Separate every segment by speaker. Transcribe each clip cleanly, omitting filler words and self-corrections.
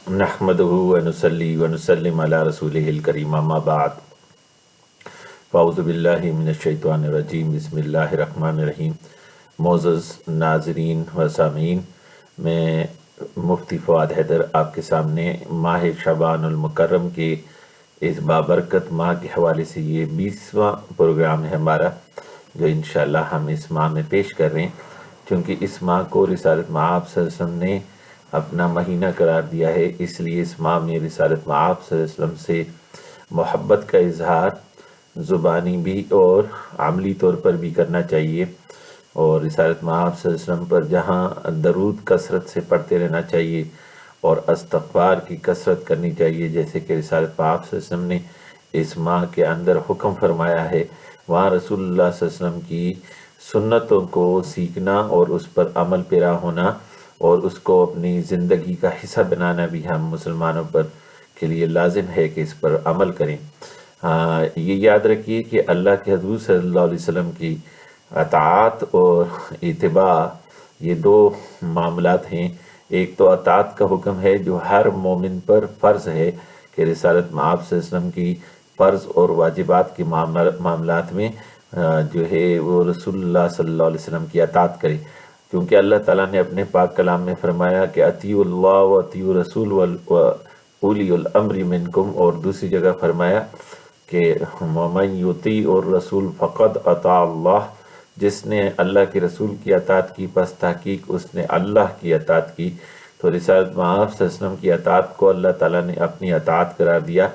Speaker 1: نحمدہ ونصلی ونسلم علی رسولہ الکریم اما بعد فاعوذ باللہ من الشیطان الرجیم بسم اللہ الرحمن الرحیم۔ معزز ناظرین و سامعین، میں مفتی فؤاد حیدر آپ کے سامنے ماہ شعبان المکرم کے اس بابرکت ماہ کے حوالے سے یہ 20واں پروگرام ہے ہمارا، جو انشاءاللہ ہم اس ماہ میں پیش کر رہے ہیں۔ چونکہ اس ماہ کو رسالت مآب صلی اللہ علیہ وسلم نے اپنا مہینہ قرار دیا ہے، اس لیے اس ماہ میں رسالت مآب صلی اللہ علیہ وسلم سے محبت کا اظہار زبانی بھی اور عملی طور پر بھی کرنا چاہیے، اور رسالت مآب صلی اللہ علیہ وسلم پر جہاں درود کثرت سے پڑھتے رہنا چاہیے اور استغفار کی کثرت کرنی چاہیے، جیسے کہ رسالت مآب صلی اللہ علیہ وسلم نے اس ماہ کے اندر حکم فرمایا ہے، وہاں رسول اللہ صلی اللہ علیہ وسلم کی سنتوں کو سیکھنا اور اس پر عمل پیرا ہونا اور اس کو اپنی زندگی کا حصہ بنانا بھی ہم مسلمانوں پر کے لیے لازم ہے کہ اس پر عمل کریں۔ یہ یاد رکھیے کہ اللہ کے حضور صلی اللہ علیہ وسلم کی اطاعت اور اتباع یہ دو معاملات ہیں۔ ایک تو اطاعت کا حکم ہے جو ہر مومن پر فرض ہے کہ رسالت مآب صلی اللہ علیہ وسلم کی فرض اور واجبات کے معاملات میں جو ہے وہ رسول اللہ صلی اللہ علیہ وسلم کی اطاعت کرے، کیونکہ اللہ تعالیٰ نے اپنے پاک کلام میں فرمایا کہ اطیعوا اللہ و اطیعوا الرسول و اولی الامر منکم، اور دوسری جگہ فرمایا کہ ومن یطیع الرسول فقد اطاع اللہ، جس نے اللہ کے رسول کی اطاعت کی پس تحقیق اس نے اللہ کی اطاعت کی۔ تو رسالت مآب صلی اللہ علیہ وسلم کی اطاعت کو اللہ تعالیٰ نے اپنی اطاعت قرار دیا۔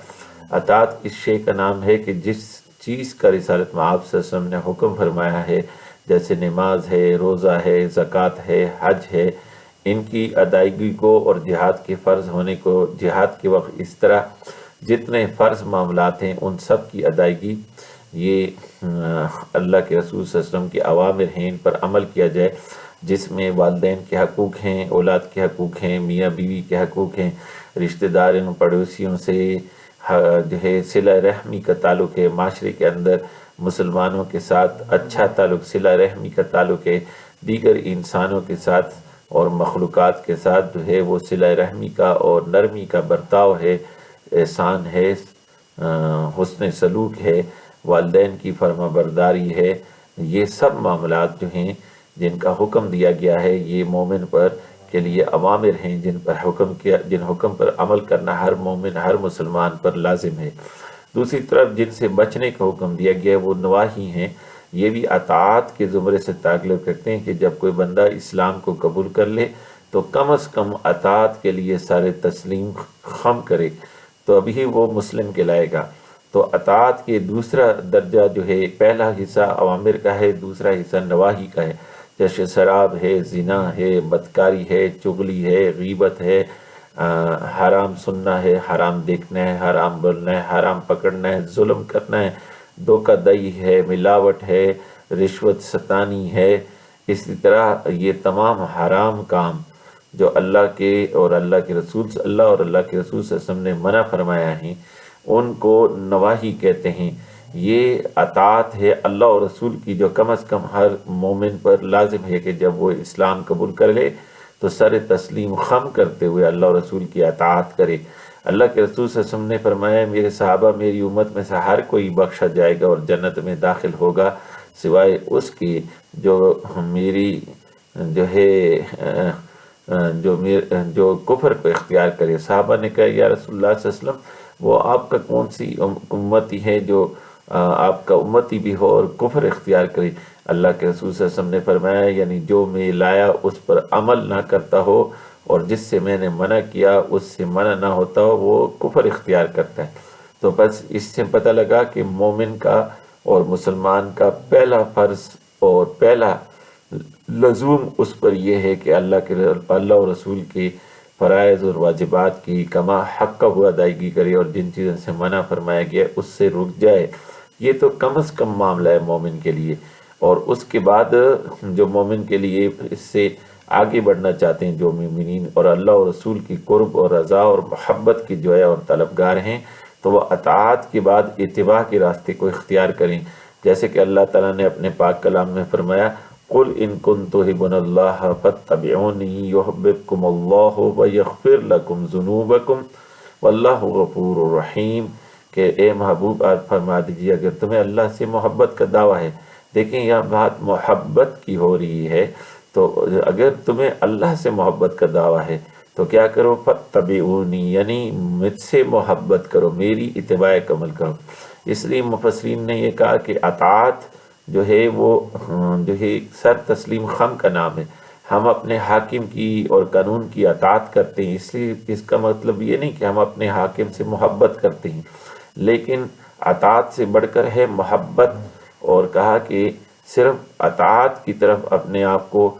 Speaker 1: اطاعت اس شے کا نام ہے کہ جس چیز کا رسالت مآب صلی اللہ علیہ وسلم نے حکم فرمایا ہے، جیسے نماز ہے، روزہ ہے، زکوٰۃ ہے، حج ہے، ان کی ادائیگی کو اور جہاد کے فرض ہونے کو، جہاد کے وقت اس طرح جتنے فرض معاملات ہیں ان سب کی ادائیگی یہ اللہ کے رسول صلی اللہ علیہ وسلم کے اوامر ہیں، ان پر عمل کیا جائے، جس میں والدین کے حقوق ہیں، اولاد کے حقوق ہیں، میاں بیوی کے حقوق ہیں، رشتہ داروں پڑوسیوں سے جو ہے صلہ رحمی کا تعلق ہے، معاشرے کے اندر مسلمانوں کے ساتھ اچھا تعلق، صلہ رحمی کا تعلق ہے، دیگر انسانوں کے ساتھ اور مخلوقات کے ساتھ جو ہے وہ صلہ رحمی کا اور نرمی کا برتاؤ ہے، احسان ہے، حسن سلوک ہے، والدین کی فرما برداری ہے۔ یہ سب معاملات جو ہیں جن کا حکم دیا گیا ہے یہ مومن پر کے لیے اوامر ہیں، جن حکم پر عمل کرنا ہر مومن، ہر مسلمان پر لازم ہے۔ دوسری طرف جن سے بچنے کا حکم دیا گیا ہے وہ نواہی ہیں، یہ بھی اطاعت کے زمرے سے تعلق رکھتے ہیں کہ جب کوئی بندہ اسلام کو قبول کر لے تو کم از کم اطاعت کے لیے سارے تسلیم خم کرے تو ابھی وہ مسلم کہلائے گا۔ تو اطاعت کے دوسرا درجہ جو ہے، پہلا حصہ اوامر کا ہے، دوسرا حصہ نواہی کا ہے، جیسے شراب ہے، زنا ہے، بدکاری ہے، چغلی ہے، غیبت ہے، حرام سننا ہے، حرام دیکھنا ہے، حرام بولنا ہے، حرام پکڑنا ہے، ظلم کرنا ہے، دھوکہ دہی ہے، ملاوٹ ہے، رشوت ستانی ہے۔ اسی طرح یہ تمام حرام کام جو اللہ کے اور اللہ کے رسول صلی اللہ علیہ وسلم نے منع فرمایا ہے ان کو نواہی کہتے ہیں۔ یہ اطاعت ہے اللہ اور رسول کی جو کم از کم ہر مومن پر لازم ہے کہ جب وہ اسلام قبول کر لے تو سر تسلیم خم کرتے ہوئے اللہ اور رسول کی اطاعت کرے۔ اللہ کے رسول صلی اللہ علیہ وسلم نے فرمایا میرے صحابہ، میری امت میں سے ہر کوئی بخشا جائے گا اور جنت میں داخل ہوگا سوائے اس کی جو میری جو ہے جو کفر کو اختیار کرے۔ صحابہ نے کہا یا رسول اللہ صلی اللہ علیہ وسلم، وہ آپ کا کون سی امتی ہے جو آپ کا امتی بھی ہو اور کفر اختیار کرے؟ اللہ کے رسول صلی اللہ علیہ وسلم نے فرمایا یعنی جو میں لایا اس پر عمل نہ کرتا ہو اور جس سے میں نے منع کیا اس سے منع نہ ہوتا ہو وہ کفر اختیار کرتا ہے۔ تو بس اس سے پتہ لگا کہ مومن کا اور مسلمان کا پہلا فرض اور پہلا لزوم اس پر یہ ہے کہ اللہ اور رسول کے فرائض اور واجبات کی کما حق کا وہ ادائیگی کرے اور جن چیزوں سے منع فرمایا گیا اس سے رک جائے۔ یہ تو کم از کم معاملہ ہے مومن کے لیے، اور اس کے بعد جو مومن کے لیے اس سے آگے بڑھنا چاہتے ہیں، جو مومنین اور اللہ اور رسول کی قرب اور رضا اور محبت کی جو ہے اور طلبگار ہیں، تو وہ اطاعت کے بعد اتباع کے راستے کو اختیار کریں، جیسے کہ اللہ تعالیٰ نے اپنے پاک کلام میں فرمایا قل ان کنتم تحبون اللہ فاتبعونی یحببکم اللہ ویغفر لکم ذنوبکم واللہ غفور الرحیم، کہ اے محبوب آپ فرما دیجیے اگر تمہیں اللہ سے محبت کا دعویٰ ہے، دیکھیں یہاں بات محبت کی ہو رہی ہے، تو اگر تمہیں اللہ سے محبت کا دعویٰ ہے تو کیا کرو، فاتبعونی یعنی مجھ سے محبت کرو، میری اتباع عمل کرو۔ اس لیے مفسرین نے یہ کہا کہ اطاعت جو ہے وہ جو ہے سر تسلیم خم کا نام ہے، ہم اپنے حاکم کی اور قانون کی اطاعت کرتے ہیں، اس لیے اس کا مطلب یہ نہیں کہ ہم اپنے حاکم سے محبت کرتے ہیں، لیکن اطاعت سے بڑھ کر ہے محبت، اور کہا کہ صرف اطاعت کی طرف اپنے آپ کو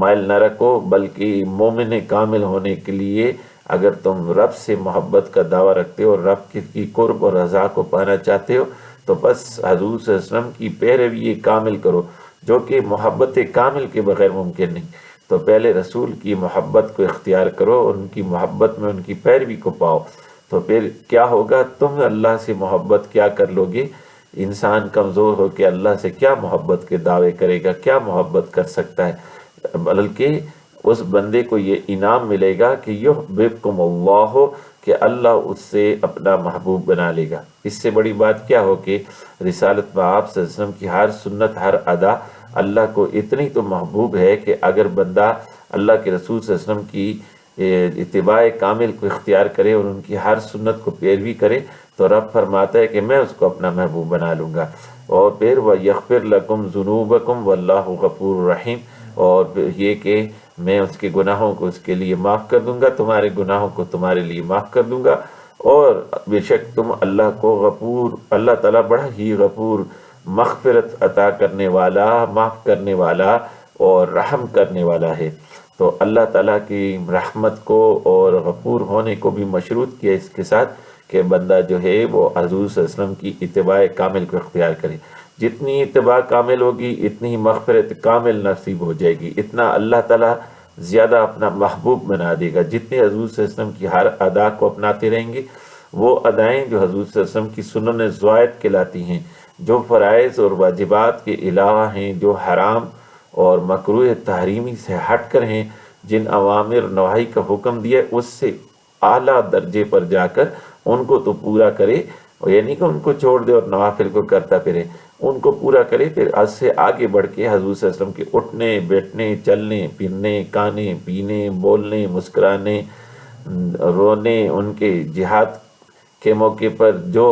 Speaker 1: مائل نہ رکھو، بلکہ مومن کامل ہونے کے لیے اگر تم رب سے محبت کا دعویٰ رکھتے ہو اور رب کی قرب اور رضا کو پانا چاہتے ہو تو بس حضور صلی اللہ علیہ وسلم کی پیروی کامل کرو، جو کہ محبت کامل کے بغیر ممکن نہیں۔ تو پہلے رسول کی محبت کو اختیار کرو اور ان کی محبت میں ان کی پیروی کو پاؤ، تو پھر کیا ہوگا، تم اللہ سے محبت کیا کر لو گے۔ انسان کمزور ہو کے اللہ سے کیا محبت کے دعوے کرے گا، کیا محبت کر سکتا ہے، بلکہ اس بندے کو یہ انعام ملے گا کہ یحببکم اللہ، کہ اللہ اس سے اپنا محبوب بنا لے گا۔ اس سے بڑی بات کیا ہو کہ رسالت میں آپ صلی اللہ علیہ وسلم کی ہر سنت، ہر ادا اللہ کو اتنی تو محبوب ہے کہ اگر بندہ اللہ کے رسول صلی اللہ علیہ وسلم کی اتباع کامل کو اختیار کرے اور ان کی ہر سنت کو پیروی کرے تو رب فرماتا ہے کہ میں اس کو اپنا محبوب بنا لوں گا۔ اور پھر وَيَغْفِرْ لَكُمْ ذُنُوبَكُمْ وَاللَّهُ غَفُورٌ رَحِيمٌ، اور یہ کہ میں اس کے گناہوں کو اس کے لیے معاف کر دوں گا، تمہارے گناہوں کو تمہارے لیے معاف کر دوں گا، اور بے شک تم اللہ کو غفور، اللہ تعالیٰ بڑا ہی غفور، مغفرت عطا کرنے والا، معاف کرنے والا اور رحم کرنے والا ہے۔ تو اللہ تعالیٰ کی رحمت کو اور غفور ہونے کو بھی مشروط کیا اس کے ساتھ کہ بندہ جو ہے وہ حضور صلی اللہ علیہ وسلم کی اتباع کامل کو اختیار کرے۔ جتنی اتباع کامل ہوگی اتنی ہی مغفرت کامل نصیب ہو جائے گی، اتنا اللہ تعالیٰ زیادہ اپنا محبوب بنا دے گا۔ جتنے حضور صلی اللہ علیہ وسلم کی ہر ادا کو اپناتے رہیں گے، وہ ادائیں جو حضور صلی اللہ علیہ وسلم کی سنن زوائد کہلاتی ہیں، جو فرائض اور واجبات کے علاوہ ہیں، جو حرام اور مکروہ تحریمی سے ہٹ کر ہیں، جن اوامر نواہی کا حکم دیا اس سے اعلیٰ درجے پر جا کر ان کو تو پورا کرے، اور یعنی کہ ان کو چھوڑ دے اور نوافل کو کرتا پھرے، ان کو پورا کرے، پھر اس سے آگے بڑھ کے حضور صلی اللہ علیہ وسلم کے اٹھنے بیٹھنے، چلنے پھرنے، کھانے پینے، بولنے، مسکرانے، رونے، ان کے جہاد کے موقع پر جو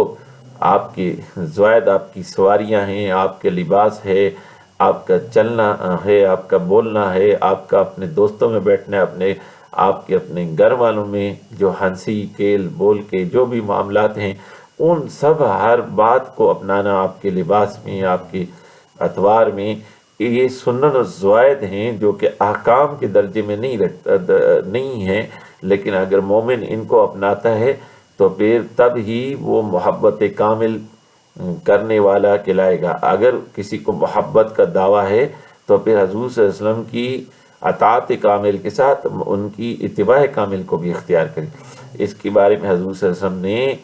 Speaker 1: آپ کی زوائد، آپ کی سواریاں ہیں، آپ کے لباس ہے، آپ کا چلنا ہے، آپ کا بولنا ہے، آپ کا اپنے دوستوں میں بیٹھنا ہے، آپ کے اپنے گھر والوں میں جو ہنسی کھیل بول کے جو بھی معاملات ہیں، ان سب ہر بات کو اپنانا آپ کے لباس میں، آپ کے اطوار میں، یہ سنن و زوائد ہیں جو کہ احکام کے درجے میں نہیں ہیں، لیکن اگر مومن ان کو اپناتا ہے تو پھر تب ہی وہ محبت کامل کرنے والا کہلائے گا۔ اگر کسی کو محبت کا دعویٰ ہے تو پھر حضور صلی اللہ علیہ وسلم کی اطاعت کامل کے ساتھ ان کی اتباع کامل کو بھی اختیار کرے۔ اس کے بارے میں حضور صلی اللہ علیہ وسلم نے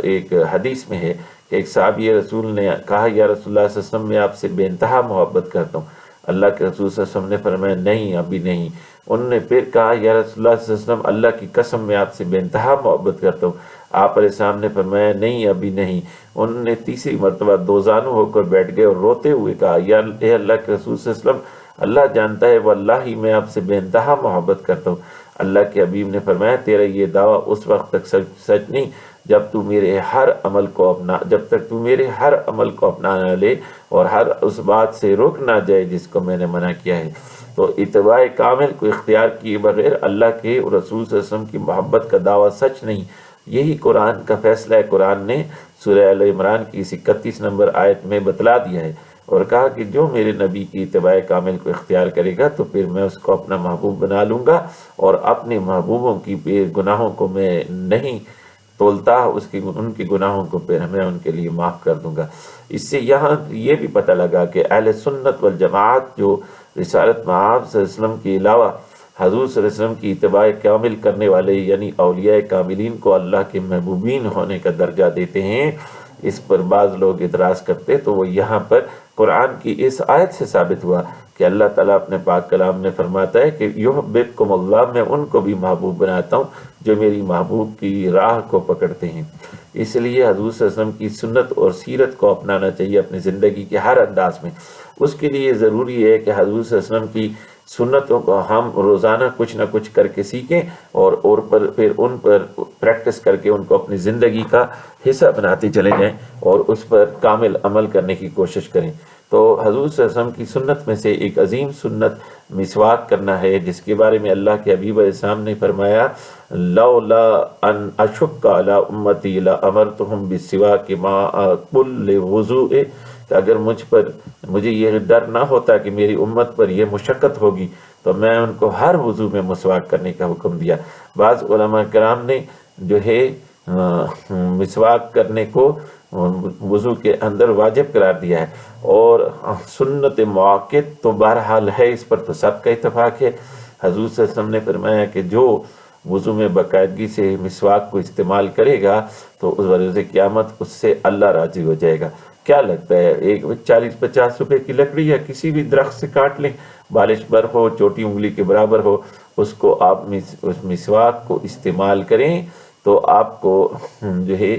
Speaker 1: ایک حدیث میں ہے کہ ایک صحابی رسول نے کہا، یا رسول اللہ صلی اللہ علیہ وسلم میں آپ سے بے انتہا محبت کرتا ہوں۔ اللہ کے رسول صلی اللہ علیہ وسلم نے فرمایا نہیں، ابھی نہیں۔ انہوں نے پھر کہا، یا رسول اللہ صلی اللہ علیہ وسلم اللہ کی قسم میں آپ سے بے انتہا محبت کرتا ہوں۔ آپ علیہ السلام نے فرمایا نہیں، ابھی نہیں۔ انہوں نے تیسری مرتبہ دوزانو ہو کر بیٹھ گئے اور روتے ہوئے کہا، یا اے اللہ کے رسول صلی اللہ علیہ وسلم، اللہ جانتا ہے واللہ میں آپ سے بے انتہا محبت کرتا ہوں۔ اللہ کے حبیب نے فرمایا، تیرا یہ دعویٰ اس وقت تک سچ نہیں جب تک تو میرے ہر عمل کو اپنا نہ لے اور ہر اس بات سے رک نہ جائے جس کو میں نے منع کیا ہے۔ تو اتباع کامل کو اختیار کیے بغیر اللہ کے رسول صلی اللہ علیہ وسلم کی محبت کا دعویٰ سچ نہیں۔ یہی قرآن کا فیصلہ ہے۔ قرآن نے سورہ آل عمران کی 31 نمبر آیت میں بتلا دیا ہے اور کہا کہ جو میرے نبی کی اتباع کامل کو اختیار کرے گا تو پھر میں اس کو اپنا محبوب بنا لوں گا، اور اپنے محبوبوں کی گناہوں کو میں نہیں تولتا، ان کے گناہوں کو پھر میں ان کے لیے معاف کر دوں گا۔ اس سے یہاں یہ بھی پتہ لگا کہ اہل سنت والجماعت جو رسالت مآب صلی اللہ علیہ وسلم کے علاوہ حضور صلی اللہ علیہ وسلم کی اتباع کامل کرنے والے یعنی اولیاء کاملین کو اللہ کے محبوبین ہونے کا درجہ دیتے ہیں۔ اس پر بعض لوگ اعتراض کرتے تو وہ یہاں پر قرآن کی اس آیت سے ثابت ہوا کہ اللہ تعالیٰ اپنے پاک کلام میں فرماتا ہے کہ یحببکم اللہ، میں ان کو بھی محبوب بناتا ہوں جو میری محبوب کی راہ کو پکڑتے ہیں۔ اس لیے حضور صلی اللہ علیہ وسلم کی سنت اور سیرت کو اپنانا چاہیے اپنی زندگی کے ہر انداز میں۔ اس کے لیے ضروری ہے کہ حضور صلی اللہ علیہ وسلم کی سنتوں کو ہم روزانہ کچھ نہ کچھ کر کے سیکھیں اور پھر ان پر پریکٹس کر کے ان کو اپنی زندگی کا حصہ بناتے چلے جائیں اور اس پر کامل عمل کرنے کی کوشش کریں۔ تو حضور صلی اللہ علیہ وسلم کی سنت میں سے ایک عظیم سنت مسواک کرنا ہے، جس کے بارے میں اللہ کے حبیب علیہ السلام نے فرمایا لولا ان اشق علی امتی لامرتهم بالسواک مع كل وضوء، کہ اگر مجھے یہ ڈر نہ ہوتا کہ میری امت پر یہ مشقت ہوگی تو میں ان کو ہر وضو میں مسواک کرنے کا حکم دیا۔ بعض علماء کرام نے جو ہے مسواک کرنے کو وضو کے اندر واجب قرار دیا ہے، اور سنت مؤکد تو بہرحال ہے، اس پر تو سب کا اتفاق ہے۔ حضور صلی اللہ علیہ وسلم نے فرمایا کہ جو وضو میں باقاعدگی سے مسواک کو استعمال کرے گا تو اس بروز قیامت اس سے اللہ راضی ہو جائے گا۔ کیا لگتا ہے، ایک 40-50 روپے کی لکڑی یا کسی بھی درخت سے کاٹ لیں، بالش بر ہو، چھوٹی انگلی کے برابر ہو، اس کو آپ اس مسواک کو استعمال کریں تو آپ کو جو ہے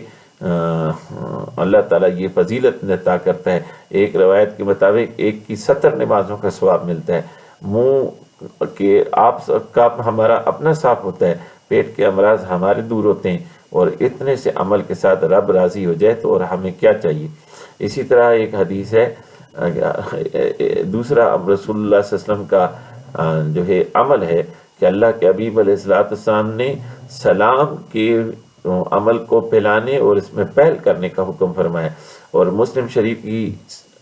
Speaker 1: اللہ تعالیٰ یہ فضیلت عطا کرتا ہے۔ ایک روایت کے مطابق ایک کی 70 نمازوں کا ثواب ملتا ہے۔ منہ کے آپ کا ہمارا اپنا صاف ہوتا ہے، پیٹ کے امراض ہمارے دور ہوتے ہیں، اور اتنے سے عمل کے ساتھ رب راضی ہو جائے تو اور ہمیں کیا چاہیے۔ اسی طرح ایک حدیث ہے، دوسرا رسول اللہ صلی اللہ علیہ وسلم کا جو ہے عمل ہے کہ اللہ کے حبیب علیہ السلام نے سلام کے عمل کو پھیلانے اور اس میں پہل کرنے کا حکم فرمایا، اور مسلم شریف کی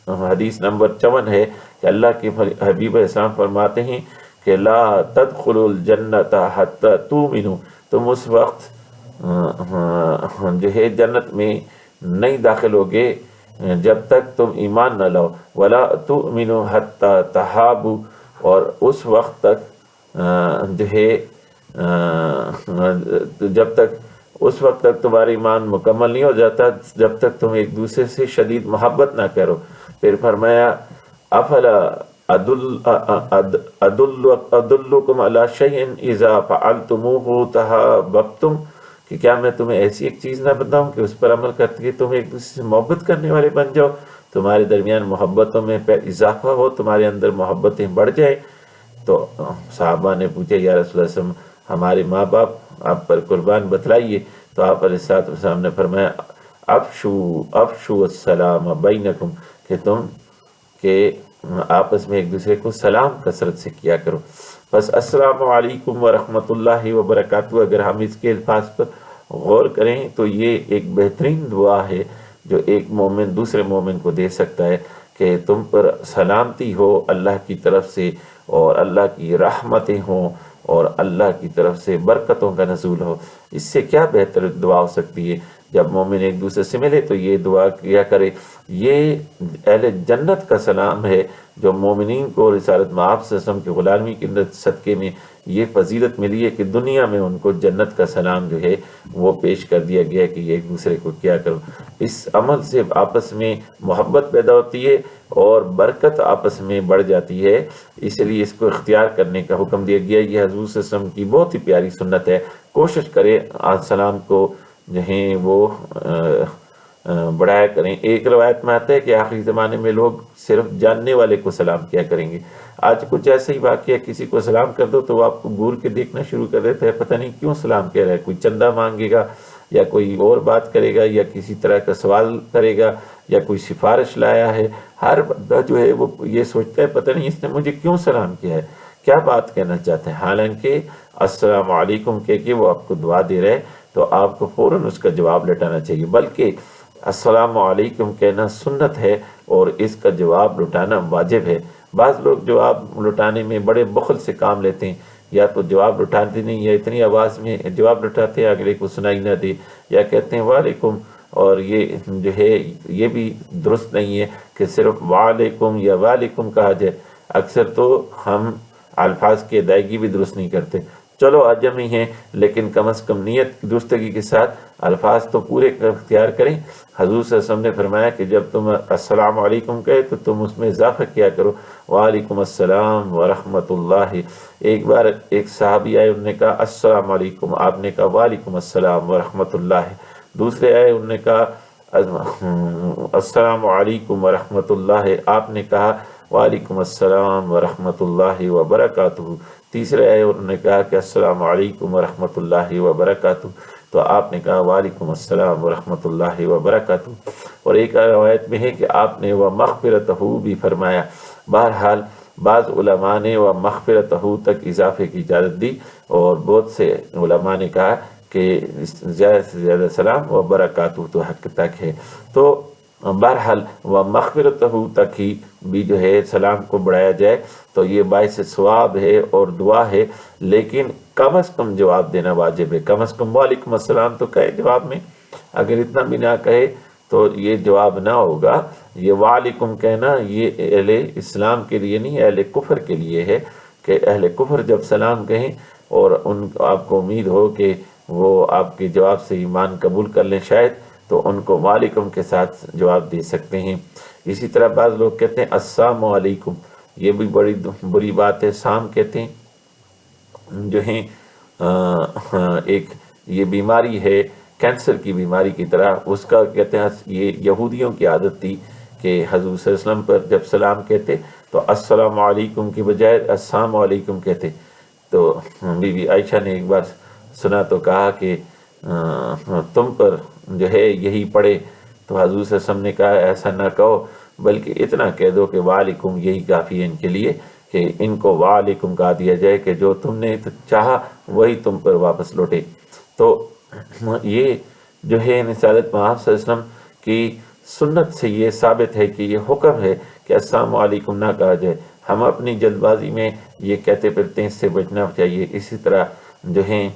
Speaker 1: حدیث نمبر 54 ہے کہ اللہ کے حبیب علیہ السلام فرماتے ہیں کہ لا تدخلوا الجنت حتی تؤمنوا، تم اس وقت جو ہے جنت میں نہیں داخل ہوگے جب تک تم ایمان نہ لاؤ، ولا تؤمنوا حتی تحابوا، اور اس وقت تک جو ہے اس وقت تک تمہارا ایمان مکمل نہیں ہو جاتا جب تک تم ایک دوسرے سے شدید محبت نہ کرو۔ پھر فرمایا افلا ادلکم علی شیء اذا فعلتموه تحاببتم، کہ کیا میں تمہیں ایسی ایک چیز نہ بتاؤں کہ اس پر عمل کرتے کہ تم ایک دوسرے سے محبت کرنے والے بن جاؤ، تمہارے درمیان محبتوں میں اضافہ ہو، تمہارے اندر محبتیں بڑھ جائیں۔ تو صحابہ نے پوچھا یا رسول اللہ صلی اللہ علیہ وسلم ہمارے ماں باپ آپ پر قربان بتلائیے، تو آپ علیہ السلام نے فرمایا افشو السلام بینکم، کہ تم کہ آپس میں ایک دوسرے کو سلام کثرت سے کیا کرو۔ بس السلام علیکم ورحمۃ اللہ وبرکاتہ، اگر ہم اس کے الفاظ پر غور کریں تو یہ ایک بہترین دعا ہے جو ایک مومن دوسرے مومن کو دے سکتا ہے کہ تم پر سلامتی ہو اللہ کی طرف سے، اور اللہ کی رحمتیں ہوں، اور اللہ کی طرف سے برکتوں کا نزول ہو۔ اس سے کیا بہتر دعا ہو سکتی ہے؟ جب مومن ایک دوسرے سے ملے تو یہ دعا کیا کرے۔ یہ اہل جنت کا سلام ہے جو مومنین کو رسالت مآب صلی اللہ علیہ وسلم کی غلامی کے صدقے میں یہ فضیلت ملی ہے کہ دنیا میں ان کو جنت کا سلام جو ہے وہ پیش کر دیا گیا ہے کہ یہ ایک دوسرے کو کیا کرو۔ اس عمل سے آپس میں محبت پیدا ہوتی ہے اور برکت آپس میں بڑھ جاتی ہے، اس لیے اس کو اختیار کرنے کا حکم دیا گیا۔ یہ حضور صلی اللہ علیہ وسلم کی بہت ہی پیاری سنت ہے، کوشش کرے سلام کو جو ہیں وہ بڑھایا کریں۔ ایک روایت میں آتا ہے کہ آخری زمانے میں لوگ صرف جاننے والے کو سلام کیا کریں گے۔ آج کچھ ایسا ہی واقعہ، کسی کو سلام کر دو تو وہ آپ کو گور کے دیکھنا شروع کر دیتا ہے، پتہ نہیں کیوں سلام کہہ رہا ہے، کوئی چندہ مانگے گا یا کوئی اور بات کرے گا یا کسی طرح کا سوال کرے گا یا کوئی سفارش لایا ہے۔ ہر بندہ جو ہے وہ یہ سوچتا ہے پتہ نہیں اس نے مجھے کیوں سلام کیا ہے، کیا بات کہنا چاہتے ہیں، حالانکہ السلام علیکم کہہ کے وہ آپ کو دعا دے رہے تو آپ کو فوراً اس کا جواب لٹانا چاہیے، بلکہ السلام علیکم کہنا سنت ہے اور اس کا جواب لٹانا واجب ہے۔ بعض لوگ جواب لٹانے میں بڑے بخل سے کام لیتے ہیں، یا تو جواب لٹاتے نہیں یا اتنی آواز میں جواب لٹاتے ہیں اگلے کو سنائی نہ دے، یا کہتے ہیں وعلیکم، اور یہ جو ہے یہ بھی درست نہیں ہے کہ صرف وعلیکم یا وعلیکم کہا جائے۔ اکثر تو ہم الفاظ کی ادائیگی بھی درست نہیں کرتے، چلو عجم ہی ہیں لیکن کم از کم نیت درستگی کے ساتھ الفاظ تو پورے اختیار کریں۔ حضور صلی اللہ علیہ وسلم نے فرمایا کہ جب تم السلام علیکم کہے تو تم اس میں اضافہ کیا کرو، وعلیکم السلام ورحمۃ اللہ۔ ایک بار ایک صحابی آئے، انہوں نے کہا السلام علیکم، آپ نے کہا وعلیکم السلام ورحمۃ اللہ۔ دوسرے آئے، انہوں نے کہا السلام علیکم ورحمۃ اللہ، آپ نے کہا وعلیکم السلام ورحمۃ اللہ وبرکاتہ۔ تیسرے آئے، انہوں نے کہا کہ السلام علیکم ورحمۃ اللہ وبرکاتہ، تو آپ نے کہا وعلیکم السلام ورحمۃ اللہ وبرکاتہ۔ اور ایک روایت میں ہے کہ آپ نے ومغفرتہ بھی فرمایا۔ بہرحال بعض علماء نے ومغفرتہ تک اضافے کی اجازت دی، اور بہت سے علماء نے کہا کہ زیادہ سے زیادہ سلام و برکاتہ تو حق تک ہے۔ تو بہرحال ومغفرتہ تک ہی بھی جو ہے سلام کو بڑھایا جائے تو یہ باعث ثواب ہے اور دعا ہے، لیکن کم از کم جواب دینا واجب ہے۔ کم از کم وعلیکم السلام تو کہے جواب میں، اگر اتنا بھی نہ کہے تو یہ جواب نہ ہوگا۔ یہ وعلیکم کہنا یہ اہل اسلام کے لیے نہیں، اہل کفر کے لیے ہے، کہ اہل کفر جب سلام کہیں اور ان آپ کو امید ہو کہ وہ آپ کے جواب سے ایمان قبول کر لیں شاید، تو ان کو وعلیکم کے ساتھ جواب دے سکتے ہیں۔ اسی طرح بعض لوگ کہتے ہیں السلام علیکم، یہ بھی بڑی بری بات ہے۔ سام کہتے ہیں جو ہیں ایک یہ بیماری ہے کینسر کی بیماری کی طرح، اس کا کہتے ہیں یہ یہودیوں کی عادت تھی کہ حضور صلی اللہ علیہ وسلم پر جب سلام کہتے تو السلام علیکم کی بجائے السلام علیکم کہتے۔ تو بی بی عائشہ نے ایک بار سنا تو کہا کہ تم پر جو ہے یہی پڑھے، تو حضور صلی اللہ علیہ وسلم نے کہا ایسا نہ کہو، بلکہ اتنا کہہ دو کہ وعلیکم یہی کافی ہے ان کے لیے، کہ ان کو وعلیکم کہا دیا جائے کہ جو تم نے چاہا وہی تم پر واپس لوٹے۔ تو یہ جو ہے رسالت محمد صلی اللہ علیہ وسلم کی سنت سے یہ ثابت ہے کہ یہ حکم ہے کہ السلام علیکم نہ کہا جائے۔ ہم اپنی جلد بازی میں یہ کہتے پھرتے ہیں، اس سے بچنا چاہیے۔ اسی طرح جو ہیں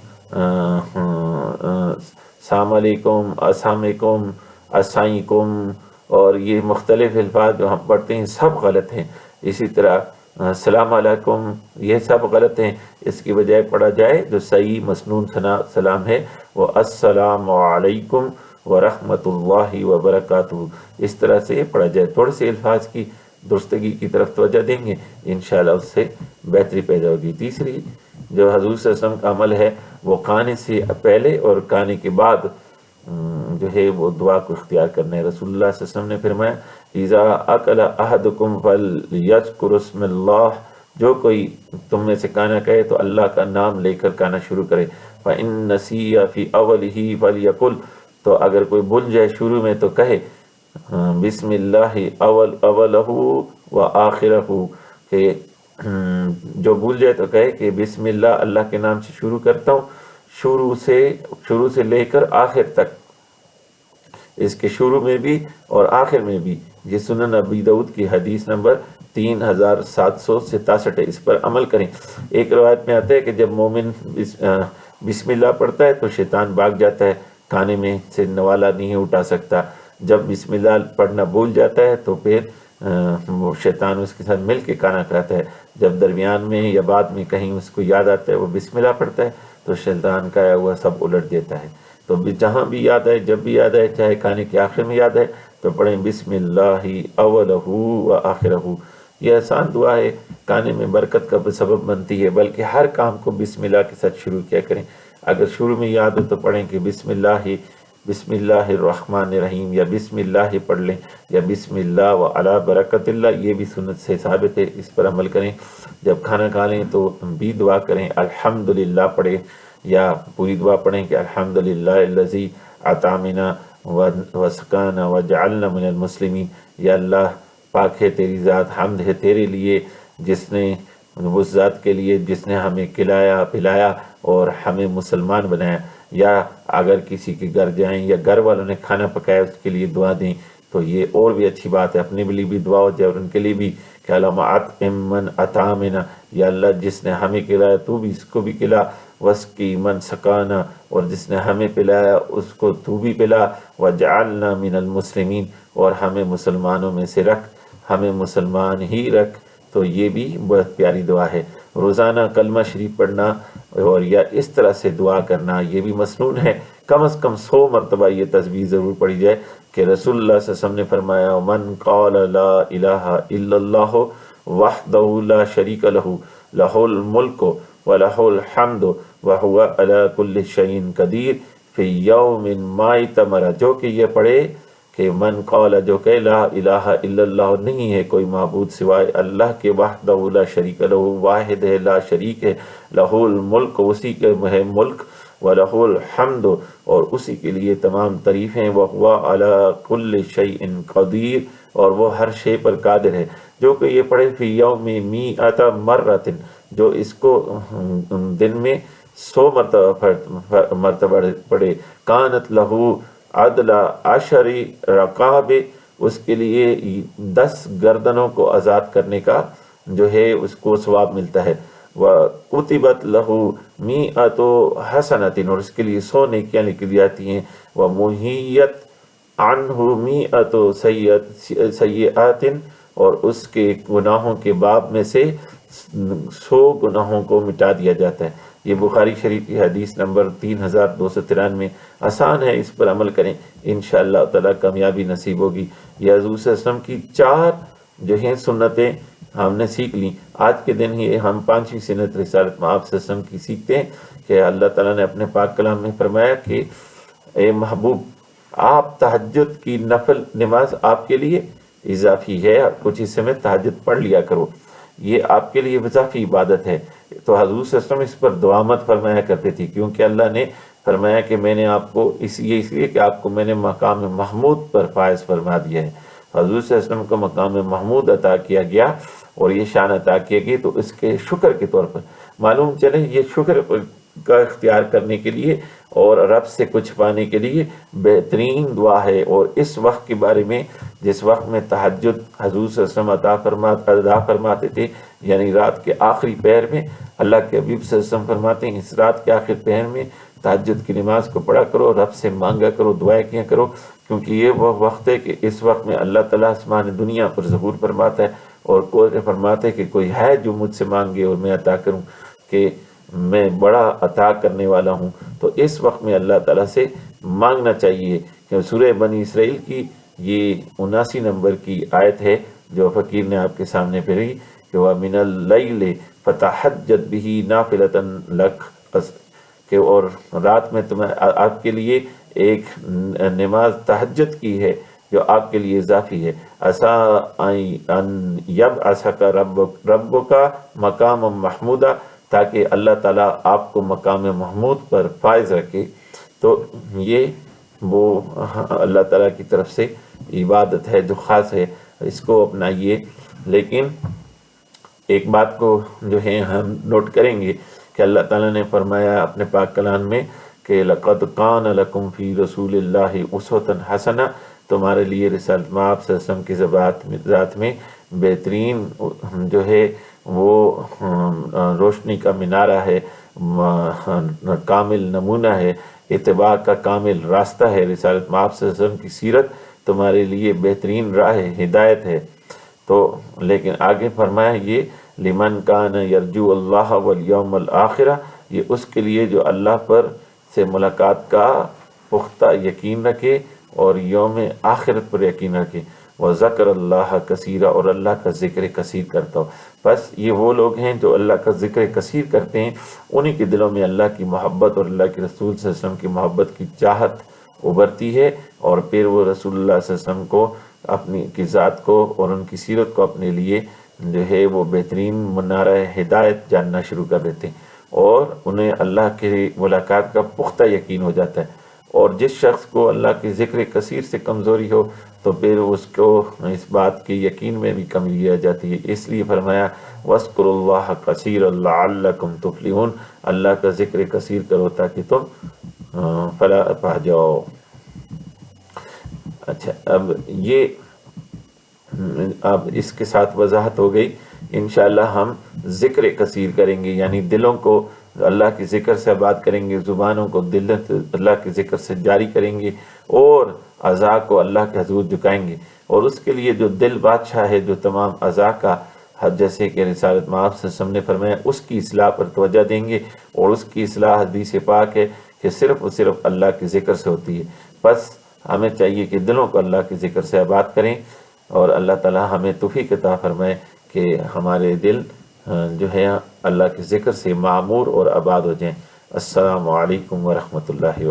Speaker 1: السلام علیکم، السلام علیکم، السلام، اور یہ مختلف الفاظ جو ہم پڑھتے ہیں سب غلط ہیں۔ اسی طرح السلام علیکم یہ سب غلط ہیں، اس کی بجائے پڑھا جائے جو صحیح مسنون سلام ہے وہ السلام علیکم ورحمۃ اللہ وبرکاتہ، اس طرح سے پڑھا جائے۔ تھوڑے سے الفاظ کی درستگی کی طرف توجہ دیں گے انشاءاللہ اس سے بہتری پیدا ہوگی۔ تیسری جو حضور صلی اللہ علیہ وسلم کا عمل ہے وہ کھانے سے پہلے اور کھانے کے بعد جو ہے وہ دعا کو اختیار کرنا ہے۔ رسول اللہ صلی اللہ علیہ وسلم نے فرمایا اذا اکل احدکم فلیذکر اسم اللہ، جو کوئی تم میں سے کھانا کہے تو اللہ کا نام لے کر کھانا شروع کرے۔ فإن نسی فی اولہ فلیقل، تو اگر کوئی بھول جائے شروع میں تو کہے بسم اللہ اولہ و آخرہ، کہ جو بھول جائے تو کہے کہ بسم اللہ، اللہ کے نام سے شروع کرتا ہوں، شروع سے لے کر آخر تک، اس کے شروع میں بھی اور آخر میں بھی۔ یہ سنن ابی داؤد کی حدیث نمبر 3767 ہے، اس پر عمل کریں۔ ایک روایت میں آتا ہے کہ جب مومن بسم اللہ پڑھتا ہے تو شیطان بھاگ جاتا ہے، کھانے میں سے نوالا نہیں اٹھا سکتا۔ جب بسم اللہ پڑھنا بھول جاتا ہے تو پھر وہ شیطان اس کے ساتھ مل کے کھانا کھاتا ہے۔ جب درمیان میں یا بعد میں کہیں اس کو یاد آتا ہے وہ بسم اللہ پڑھتا ہے تو شیطان کا ہوا سب الٹ دیتا ہے۔ تو جہاں بھی یاد آئے، جب بھی یاد آئے، چاہے کھانے کے آخر میں یاد آئے تو پڑھیں بسم اللہ اولہ و آخرہ۔ یہ آسان دعا ہے، کھانے میں برکت کا سبب بنتی ہے، بلکہ ہر کام کو بسم اللہ کے ساتھ شروع کیا کریں۔ اگر شروع میں یاد ہو تو پڑھیں کہ بسم اللہ الرحمن الرحیم، یا بسم اللہ پڑھ لیں، یا بسم اللہ و علی برکت اللہ، یہ بھی سنت سے ثابت ہے، اس پر عمل کریں۔ جب کھانا کھا لیں تو بھی دعا کریں، الحمدللہ پڑھیں، یا پوری دعا پڑھیں کہ الحمدللہ الذی اطعمنا وسقانا وجعلنا من المسلمین، یا اللہ پاک ہے تیری ذات، حمد ہے تیرے لیے جس نے، اس ذات کے لیے جس نے ہمیں کھلایا پلایا اور ہمیں مسلمان بنایا۔ یا اگر کسی کے گھر جائیں یا گھر والوں نے کھانا پکایا اس کے لیے دعا دیں تو یہ اور بھی اچھی بات ہے، اپنے لیے بھی دعا ہو جائے اور ان کے لیے بھی کہ اللہم اطعم من اطعمنا، یا اللہ جس نے ہمیں کھلایا تو بھی اس کو بھی کھلا، واسقی من سقانا، اور جس نے ہمیں پلایا اس کو تو بھی پلا، وجعلنا من المسلمین، اور ہمیں مسلمانوں میں سے رکھ، ہمیں مسلمان ہی رکھ۔ تو یہ بھی بہت پیاری دعا ہے۔ روزانہ کلمہ شریف پڑھنا اور یا اس طرح سے دعا کرنا یہ بھی مسنون ہے۔ کم از کم 100 مرتبہ یہ تسبیح ضرور پڑھی جائے کہ رسول اللہ صلی اللہ علیہ وسلم نے فرمایا من قال لا الہ الا اللہ وحدہ لا شریک لہ لہ الملک ولہ الحمد وہو علی کل شیء قدیر فی یوم ما اتمر، جو کہ یہ پڑھے کہ من قال، جو کہ لا الہ الا اللہ، نہیں ہے کوئی معبود سوائے اللہ کے، وحدہ لا شریک لہ، واحد ہے لا شریک ہے، لہ الملک، اسی کے ہے ملک، وَلَهُ الْحَمْدُ، اور اسی کے لیے تمام تعریفیں، وَهُوَ عَلَى كُلِّ شَيْءٍ قَدِيرٌ، اور وہ ہر شے پر قادر ہے۔ جو کہ یہ پڑھے فی یوم میۃ مرۃ، جو اس کو دن میں 100 مرتبہ پڑھے، کانت لہو عدل 10 رقاب، اس کے لیے 10 گردنوں کو آزاد کرنے کا جو ہے اس کو ثواب ملتا ہے۔ وَقُتِبَتْ لَهُ مِئَةُ حَسَنَةٍ، اور اس کے لیے 100 نیکیاں لکھی جاتی ہیں۔ وَمُحِیَّتْ عَنْهُ مِئَةُ سَیِّئَاتٍ، اور اس کے گناہوں کے باب میں سے 100 گناہوں کو مٹا دیا جاتا ہے۔ یہ بخاری شریف کی حدیث نمبر 3293۔ آسان ہے، اس پر عمل کریں، انشاءاللہ تعالی کامیابی نصیب ہوگی۔ یہ حضور صلی اللہ علیہ وسلم کی 4 جو ہیں سنتیں ہم نے سیکھ لیں۔ آج کے دن ہی ہم 5ویں سنت رسالت میں آپ صلی اللہ علیہ وسلم کی سیکھتے ہیں کہ اللہ تعالیٰ نے اپنے پاک کلام میں فرمایا کہ اے محبوب، آپ تہجد کی نفل نماز آپ کے لیے اضافی ہے، کچھ حصے میں تہجد پڑھ لیا کرو، یہ آپ کے لیے اضافی عبادت ہے۔ تو حضور صلی اللہ علیہ وسلم اس پر دعامت فرمایا کرتے تھے، کیونکہ اللہ نے فرمایا کہ میں نے آپ کو اس لیے کہ آپ کو میں نے مقام محمود پر فائز فرما دیا ہے۔ حضور صلی اللہ علیہ وسلم کو مقام محمود عطا کیا گیا اور یہ شان عطا کیا گئی، تو اس کے شکر کے طور پر معلوم چلے یہ شکر کا اختیار کرنے کے لیے اور رب سے کچھ پانے کے لیے بہترین دعا ہے۔ اور اس وقت کے بارے میں جس وقت میں تہجد حضور صلی اللہ علیہ وسلم ادا فرماتے تھے، یعنی رات کے آخری پہر میں، اللہ کے حبیب صلی اللہ علیہ وسلم فرماتے ہیں اس رات کے آخری پہر میں تہجد کی نماز کو پڑھا کرو، رب سے مانگا کرو، دعائیں کیا کرو، کیونکہ یہ وہ وقت ہے کہ اس وقت میں اللہ تعالیٰ آسمان دنیا پر ظہور فرماتا ہے، اور کوئی فرماتا ہے کہ کوئی ہے جو مجھ سے مانگے اور میں عطا کروں، کہ میں بڑا عطا کرنے والا ہوں۔ تو اس وقت میں اللہ تعالیٰ سے مانگنا چاہیے۔ کہ سورہ بنی اسرائیل کی یہ 79 نمبر کی آیت ہے جو فقیر نے آپ کے سامنے پڑھی کہ وَمِنَ اللَّيْلِ فَتَحَجَّدْ بِهِ نَافِلَةً لَكَ، کہ اور رات میں تمہیں آپ کے لیے ایک نماز تہجد کی ہے جو آپ کے لیے اضافی ہے۔ عَسَىٰ أَن يَبْعَثَكَ رَبُّكَ مَقَامًا مَحْمُودًا، تاکہ اللہ تعالیٰ آپ کو مقام محمود پر فائز رکھے۔ تو یہ وہ اللہ تعالیٰ کی طرف سے عبادت ہے جو خاص ہے، اس کو اپنائیے۔ لیکن ایک بات کو جو ہے ہم نوٹ کریں گے کہ اللہ تعالیٰ نے فرمایا اپنے پاک کلام میں کہ لَقَدْ كَانَ لَكُمْ فِي رَسُولِ اللَّهِ أُسْوَةٌ حَسَنَةٌ، تمہارے لیے رسالت مآب صلی اللہ علیہ وسلم کی ذات میں بہترین جو ہے وہ روشنی کا مینارہ ہے، کامل نمونہ ہے، اتباع کا کامل راستہ ہے۔ رسالت مآب صلی اللہ علیہ وسلم کی سیرت تمہارے لیے بہترین راہ ہے، ہدایت ہے۔ تو لیکن آگے فرمایا یہ لمن کان یرجو اللہ والیوم الآخرہ، یہ اس کے لیے جو اللہ پر سے ملاقات کا پختہ یقین رکھے اور یوم آخرت پر یقین رکھے، وذکر اللہ کثیرہ، اور اللہ کا ذکر کثیر کرتا ہو۔ بس یہ وہ لوگ ہیں جو اللہ کا ذکر کثیر کرتے ہیں، انہی کے دلوں میں اللہ کی محبت اور اللہ کے رسول صلی اللہ علیہ وسلم کی محبت کی چاہت ابھرتی ہے، اور پھر وہ رسول اللہ صلی اللہ علیہ وسلم کو اپنی کی ذات کو اور ان کی سیرت کو اپنے لیے جو ہے وہ بہترین منارہ ہدایت جاننا شروع کر دیتے ہیں، اور انہیں اللہ کی ملاقات کا پختہ یقین ہو جاتا ہے۔ اور جس شخص کو اللہ کے ذکر کثیر سے کمزوری ہو تو پھر اس کو اس بات کے یقین میں بھی کمی آ جاتی ہے۔ اس لیے فرمایا وَاذْكُرُوا اللَّهَ كَثِيرًا لَعَلَّكُمْ تُفْلِحُونَ، اللہ کا ذکر کثیر کرو تاکہ تم فلاح پا جاؤ۔ اچھا، اب اس کے ساتھ وضاحت ہو گئی۔ انشاءاللہ ہم ذکر کثیر کریں گے، یعنی دلوں کو اللہ کے ذکر سے آباد کریں گے، زبانوں کو دل اللہ کے ذکر سے جاری کریں گے، اور اعضاء کو اللہ کے حضور جھکائیں گے۔ اور اس کے لیے جو دل بادشاہ ہے، جو تمام اعضاء کا جیسے کہ رسالت مآب سے ہم نے فرمایا اس کی اصلاح پر توجہ دیں گے، اور اس کی اصلاح حدیث پاک ہے کہ صرف اور صرف اللہ کے ذکر سے ہوتی ہے۔ بس ہمیں چاہیے کہ دلوں کو اللہ کے ذکر سے آباد کریں، اور اللہ تعالی ہمیں توفیق عطا فرمائے کہ ہمارے دل جو ہے اللہ کے ذکر سے معمور اور آباد ہو جائیں۔ السلام علیکم ورحمۃ اللہ وبرکاتہ۔